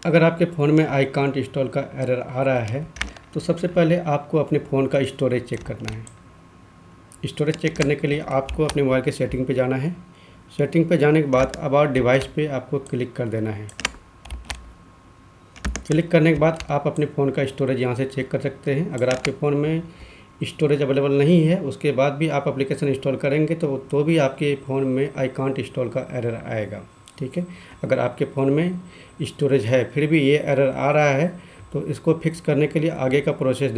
अगर आपके फ़ोन में आई कांट इंस्टॉल का एरर आ रहा है तो सबसे पहले आपको अपने फ़ोन का स्टोरेज चेक करना है। स्टोरेज चेक करने के लिए आपको अपने मोबाइल के सेटिंग पे जाना है। सेटिंग पे जाने के बाद अबाउट डिवाइस पे आपको क्लिक कर देना है। क्लिक करने के बाद आप अपने फ़ोन का स्टोरेज यहाँ से चेक कर सकते हैं। अगर आपके फ़ोन में स्टोरेज अवेलेबल नहीं है, उसके बाद भी आप एप्लीकेशन इंस्टॉल करेंगे तो भी आपके फ़ोन में आई कांट इंस्टॉल का एरर आएगा। ठीक है, अगर आपके फ़ोन में स्टोरेज है फिर भी ये एरर आ रहा है तो इसको फिक्स करने के लिए आगे का प्रोसेस